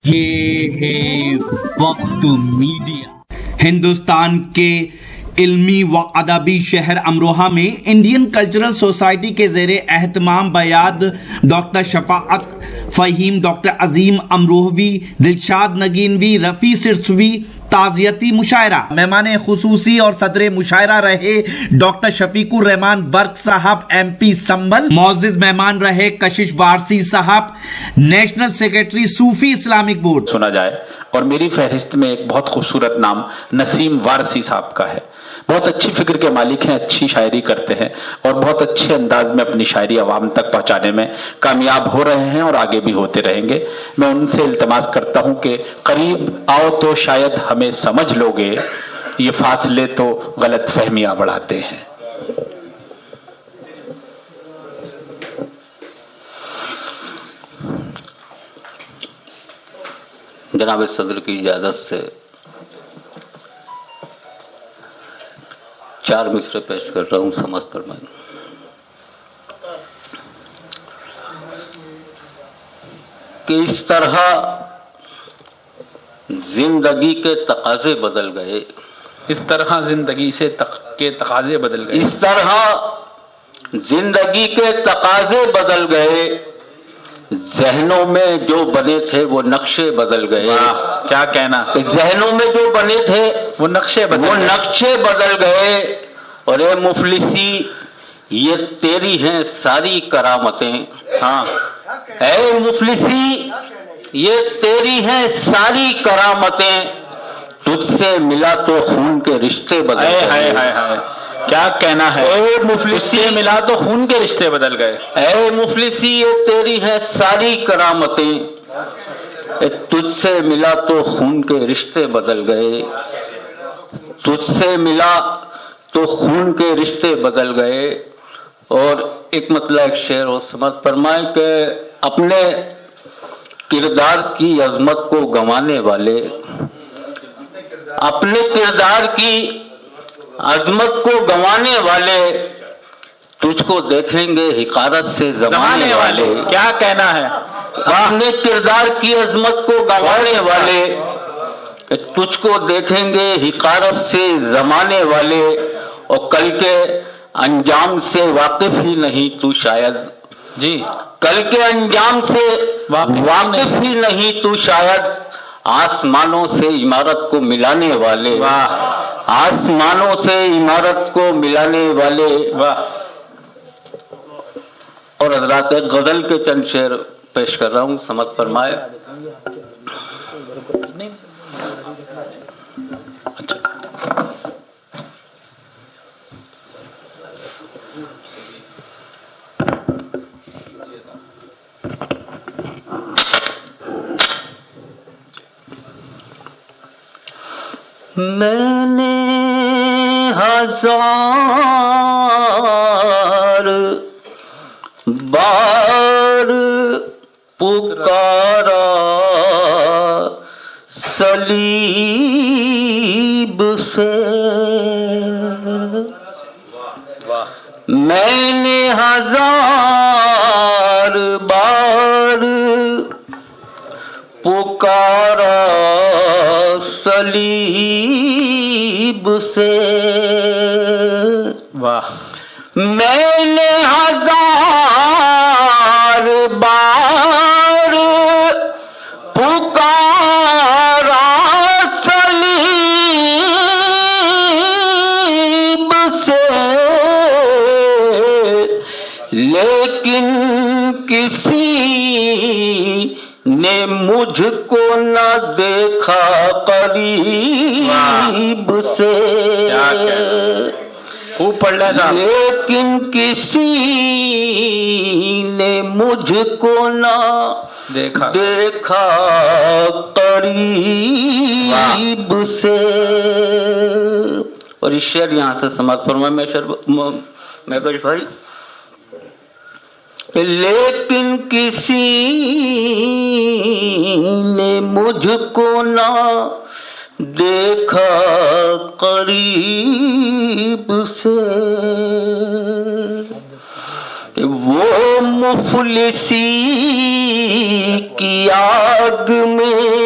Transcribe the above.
یہ ہے وقت میڈیا۔ ہندوستان کے علمی و ادبی شہر امروہہ میں انڈین کلچرل سوسائٹی کے زیر اہتمام بیاد ڈاکٹر شفاعت فہیم، ڈاکٹر عظیم امروہوی، دلشاد نگینوی، رفیع سرسوی تعزیتی مشاعرہ۔ مہمان خصوصی اور صدر مشاعرہ رہے ڈاکٹر شفیق الرحمان برق صاحب MP سنبل۔ معزز مہمان رہے کشش وارسی صاحب، نیشنل سیکریٹری صوفی اسلامک بورڈ۔ سنا جائے اور میری فہرست میں ایک بہت خوبصورت نام نسیم وارسی صاحب کا ہے۔ بہت اچھی فکر کے مالک ہیں، اچھی شاعری کرتے ہیں اور بہت اچھے انداز میں اپنی شاعری عوام تک پہنچانے میں کامیاب ہو رہے ہیں اور آگے بھی ہوتے رہیں گے۔ میں ان سے التماس کرتا ہوں کہ قریب آؤ تو شاید ہمیں سمجھ لو گے، یہ فاصلے تو غلط فہمیاں بڑھاتے ہیں۔ جناب صدر کی اجازت سے 4 مصرے پیش کر رہا ہوں، سمجھ فرمائیں۔ کہ اس طرح زندگی کے تقاضے بدل گئے، اس طرح زندگی کے تقاضے بدل گئے، اس طرح زندگی کے تقاضے بدل گئے، ذہنوں میں جو بنے تھے وہ نقشے بدل گئے۔ کیا کہنا، ذہنوں میں جو بنے تھے وہ نقشے بدل گئے۔ اور اے مفلسی یہ تیری ہیں ساری کرامتیں، ہاں اے مفلسی یہ تیری ہیں ساری کرامتیں، تجھ سے ملا تو خون کے رشتے بدل گئے۔ کیا کہنا ہے، اے مفلسی ملا تو خون کے رشتے بدل گئے۔ اے مفلسی یہ تیری ہیں ساری کرامتیں، تجھ سے ملا تو خون کے رشتے بدل گئے، تجھ سے ملا تو خون کے رشتے بدل گئے۔ اور ایک مطلع ایک شعر و سمجھ فرمائے کہ اپنے کردار کی عظمت کو گنوانے والے، اپنے کردار کی عظمت کو گنوانے والے تجھ کو دیکھیں گے حقارت سے زمانے والے۔ کیا کہنا ہے، اپنے کردار کی عظمت کو گنوانے والے تجھ کو دیکھیں گے حقارت سے زمانے والے، اور کل کے انجام سے واقف ہی نہیں تو شاید، جی کل کے انجام سے واقف ہی نہیں تو شاید، آسمانوں سے عمارت کو ملانے والے، آسمانوں سے عمارت کو ملانے والے۔ اور حضرات ایک غزل کے چند شعر پیش کر رہا ہوں، سمجھ فرمائے۔ میں نے 1000 بار پکارا صلیب سے، میں نے 1000 بار پکارا صلیب سے، میں نے 1000 بار پکارا صلیب سے، لیکن کسی نے مجھ کو نہ دیکھا قریب سے، خوب پڑھنا تھا، لیکن کسی نے مجھ کو نہ دیکھا قریب سے۔ اور اس شعر یہاں سے سماعت فرمائے میں کچھ بھائی، لیکن کسی نے مجھ کو نہ دیکھا قریب سے، وہ مفلسی کی آگ میں